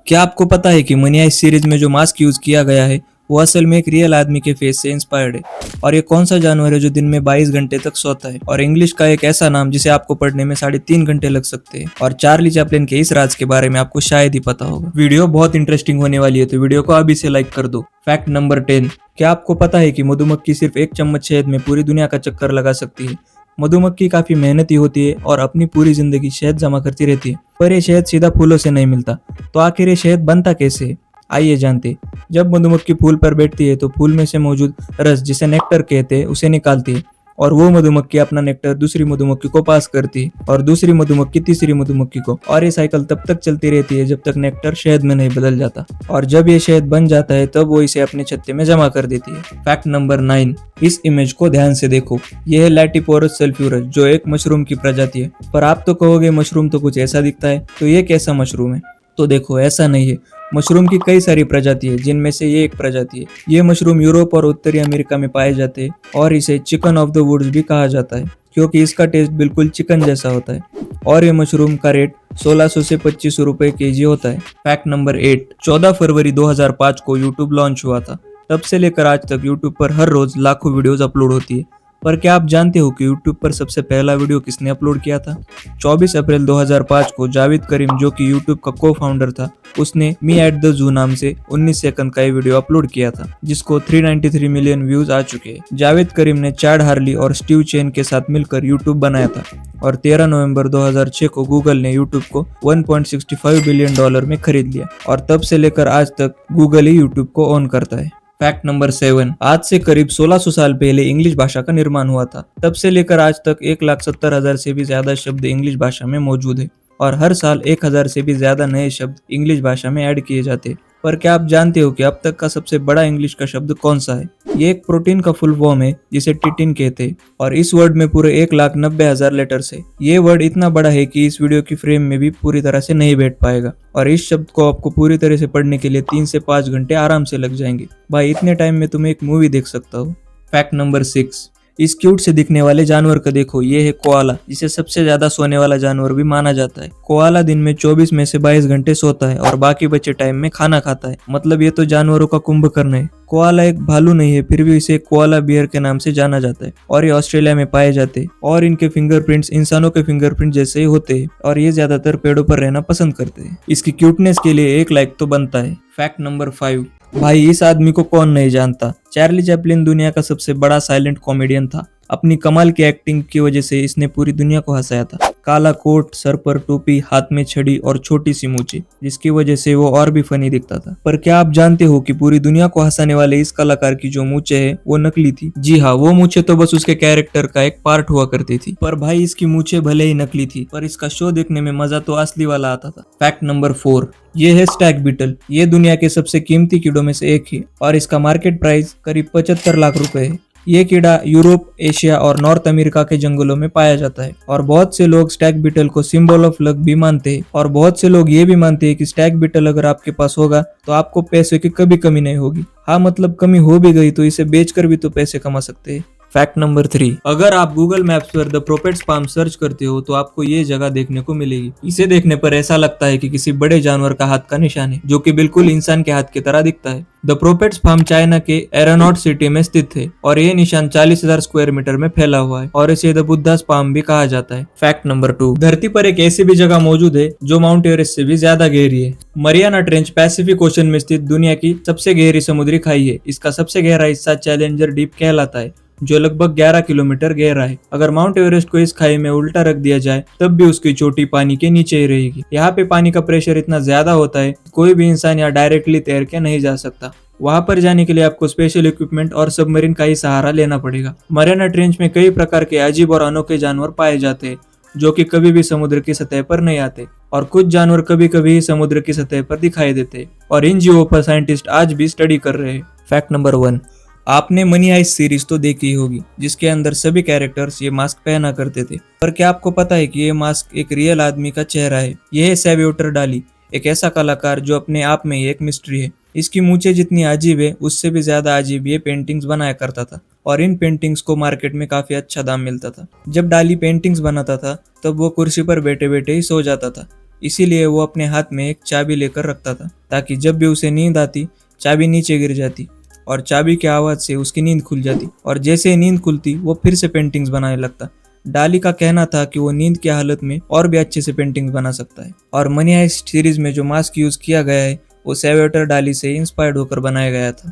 क्या आपको पता है कि मनी हाइस्ट सीरीज में जो मास्क यूज किया गया है वो असल में एक रियल आदमी के फेस से इंस्पायर्ड है। और ये कौन सा जानवर है जो दिन में 22 घंटे तक सोता है और इंग्लिश का एक ऐसा नाम जिसे आपको पढ़ने में 3.5 घंटे लग सकते हैं। और चार्ली चैपलिन के इस राज के बारे में आपको शायद ही पता होगा। वीडियो बहुत इंटरेस्टिंग होने वाली है, तो वीडियो को अभी से लाइक कर दो। फैक्ट नंबर 10, क्या आपको पता है कि मधुमक्खी सिर्फ एक चम्मच शहद में पूरी दुनिया का चक्कर लगा सकती है। मधुमक्खी काफी मेहनती होती है और अपनी पूरी जिंदगी शहद जमा करती रहती है, पर यह शहद सीधा फूलों से नहीं मिलता। तो आखिर ये शहद बनता कैसे है, आइए जानते। जब मधुमक्खी फूल पर बैठती है तो फूल में से मौजूद रस, जिसे नेक्टर कहते हैं, उसे निकालती है और वो मधुमक्खी अपना नेक्टर दूसरी मधुमक्खी को पास करती है और दूसरी मधुमक्खी तीसरी मधुमक्खी को, और ये साइकिल तब तक चलती रहती है जब तक नेक्टर शहद में नहीं बदल जाता। और जब ये शहद बन जाता है तब वो इसे अपने छत्ते में जमा कर देती है। फैक्ट नंबर 9, इस इमेज को ध्यान से देखो। यह है लैटिपोरस सल्फ्यूरस, जो एक मशरूम की प्रजाति है। पर आप तो कहोगे मशरूम तो कुछ ऐसा दिखता है, तो ये कैसा मशरूम है? तो देखो, ऐसा नहीं है। मशरूम की कई सारी प्रजाति है, जिनमें से ये एक प्रजाति है। ये मशरूम यूरोप और उत्तरी अमेरिका में पाए जाते हैं और इसे चिकन ऑफ द वुड्स भी कहा जाता है, क्योंकि इसका टेस्ट बिल्कुल चिकन जैसा होता है। और ये मशरूम का रेट 1600 से 2500 रुपए केजी होता है। फैक्ट नंबर 8, 14 फरवरी 2005 को यूट्यूब लॉन्च हुआ था। तब से लेकर आज तक यूट्यूब पर हर रोज लाखों वीडियोस अपलोड होती है। पर क्या आप जानते हो कि यूट्यूब पर सबसे पहला वीडियो किसने अपलोड किया था? 24 अप्रैल 2005 को जावेद करीम, जो कि यूट्यूब का को फाउंडर था, उसने मी एट द जू नाम से 19 सेकंड का ये वीडियो अपलोड किया था, जिसको 393 मिलियन व्यूज आ चुके हैं। जावेद करीम ने चैड हार्ली और स्टीव चेन के साथ मिलकर यूट्यूब बनाया था और 13 नवंबर 2006 को गूगल ने यूट्यूब को $1.65 बिलियन में खरीद लिया और तब से लेकर आज तक गूगल ही यूट्यूब को ओन करता है। फैक्ट नंबर 7, आज से करीब 1600 साल पहले इंग्लिश भाषा का निर्माण हुआ था। तब से लेकर आज तक 1,70,000 से भी ज्यादा शब्द इंग्लिश भाषा में मौजूद है और हर साल 1000 से भी ज्यादा नए शब्द इंग्लिश भाषा में ऐड किए जाते हैं। पर क्या आप जानते हो कि अब तक का सबसे बड़ा इंग्लिश का शब्द कौन सा है? ये एक प्रोटीन का फुल फॉर्म है जिसे टिटिन कहते हैं और इस वर्ड में पूरे 1,90,000 लेटर्स है। ये वर्ड इतना बड़ा है कि इस वीडियो की फ्रेम में भी पूरी तरह से नहीं बैठ पाएगा और इस शब्द को आपको पूरी तरह से पढ़ने के लिए 3 से 5 घंटे आराम से लग जाएंगे। भाई, इतने टाइम में तुम एक मूवी देख सकता हो। फैक्ट नंबर 6, इस क्यूट से दिखने वाले जानवर को देखो। ये है कोआला, जिसे सबसे ज्यादा सोने वाला जानवर भी माना जाता है। कोआला दिन में 24 में से 22 घंटे सोता है और बाकी बचे टाइम में खाना खाता है। मतलब ये तो जानवरों का कुंभकर्ण है। कोआला एक भालू नहीं है, फिर भी इसे कोआला बियर के नाम से जाना जाता है और ये ऑस्ट्रेलिया में पाए जाते हैं और इनके फिंगरप्रिंट्स इंसानों के फिंगरप्रिंट जैसे ही होते हैं और ये ज्यादातर पेड़ों पर रहना पसंद करते हैं। इसकी क्यूटनेस के लिए 1 लाइक तो बनता है। फैक्ट नंबर 5, भाई इस आदमी को कौन नहीं जानता। चार्ली चैपलिन दुनिया का सबसे बड़ा साइलेंट कॉमेडियन था। अपनी कमाल की एक्टिंग की वजह से इसने पूरी दुनिया को हंसाया था। काला कोट, सर पर टोपी, हाथ में छड़ी और छोटी सी मूछें, जिसकी वजह से वो और भी फनी दिखता था। पर क्या आप जानते हो कि पूरी दुनिया को हंसाने वाले इस कलाकार की जो मूछें है वो नकली थी? जी हाँ, वो मूछें तो बस उसके कैरेक्टर का एक पार्ट हुआ करती थी। पर भाई, इसकी मूछें भले ही नकली थी, पर इसका शो देखने में मजा तो असली वाला आता था। फैक्ट नंबर 4, ये है स्टैग बीटल। ये दुनिया के सबसे कीमती कीड़ों में से एक है और इसका मार्केट प्राइस करीब 75 लाख रुपए है। ये कीड़ा यूरोप, एशिया और नॉर्थ अमेरिका के जंगलों में पाया जाता है और बहुत से लोग स्टैग बीटल को सिंबल ऑफ लक भी मानते हैं। और बहुत से लोग ये भी मानते हैं कि स्टैग बीटल अगर आपके पास होगा तो आपको पैसे की कभी कमी नहीं होगी। हाँ, मतलब कमी हो भी गई तो इसे बेचकर भी तो पैसे कमा सकते हैं। फैक्ट नंबर 3, अगर आप गूगल मैप्स पर द प्रोपेट्स फार्म सर्च करते हो तो आपको ये जगह देखने को मिलेगी। इसे देखने पर ऐसा लगता है कि किसी बड़े जानवर का हाथ का निशान है, जो कि बिल्कुल इंसान के हाथ की तरह दिखता है। द प्रोपेट्स फार्म चाइना के एरोनॉट सिटी में स्थित है और ये निशान 40,000 स्क्वायर मीटर में फैला हुआ है और इसे द बुद्धास फार्म भी कहा जाता है। फैक्ट नंबर 2, धरती पर एक ऐसी भी जगह मौजूद है जो माउंट एवरेस्ट से भी ज्यादा गहरी है। मरियाना ट्रेंच पैसिफिक ओशन में स्थित दुनिया की सबसे गहरी समुद्री खाई है। इसका सबसे गहरा हिस्सा चैलेंजर डीप कहलाता है, जो लगभग 11 किलोमीटर गहरा है। अगर माउंट एवरेस्ट को इस खाई में उल्टा रख दिया जाए तब भी उसकी चोटी पानी के नीचे ही रहेगी। यहाँ पे पानी का प्रेशर इतना ज्यादा होता है कोई भी इंसान यहाँ डायरेक्टली तैर के नहीं जा सकता। वहां पर जाने के लिए आपको स्पेशल इक्विपमेंट और सबमरीन का ही सहारा लेना पड़ेगा। मरियाना ट्रेंच में कई प्रकार के अजीब और अनोखे जानवर पाए जाते हैं, जो कि कभी भी समुद्र की सतह पर नहीं आते और कुछ जानवर कभी कभी ही समुद्र की सतह पर दिखाई देते हैं और इन जीवों पर साइंटिस्ट आज भी स्टडी कर रहे हैं। फैक्ट नंबर 1, आपने मनी हाइस्ट सीरीज तो देखी होगी, जिसके अंदर सभी कैरेक्टर्स ये मास्क पहना करते थे। पर क्या आपको पता है कि ये मास्क एक रियल आदमी का चेहरा है? यह है सैल्वाडोर डाली, एक ऐसा कलाकार जो अपने आप में ही एक मिस्ट्री है। इसकी मूछें जितनी अजीब है उससे भी ज्यादा अजीब ये पेंटिंग्स बनाया करता था और इन पेंटिंग्स को मार्केट में काफी अच्छा दाम मिलता था। जब डाली पेंटिंग्स बनाता था तब वो कुर्सी पर बैठे बैठे ही सो जाता था इसीलिए वो अपने हाथ में एक चाबी लेकर रखता था, ताकि जब भी उसे नींद आती चाबी नीचे गिर जाती और चाबी की आवाज से उसकी नींद खुल जाती, और जैसे ही नींद खुलती वो फिर से पेंटिंग्स बनाने लगता। डाली का कहना था कि वो नींद की हालत में और भी अच्छे से पेंटिंग बना सकता है, और मनी हाइस्ट सीरीज में जो मास्क यूज किया गया है वो सैल्वाडोर डाली से इंस्पायर्ड होकर बनाया गया था।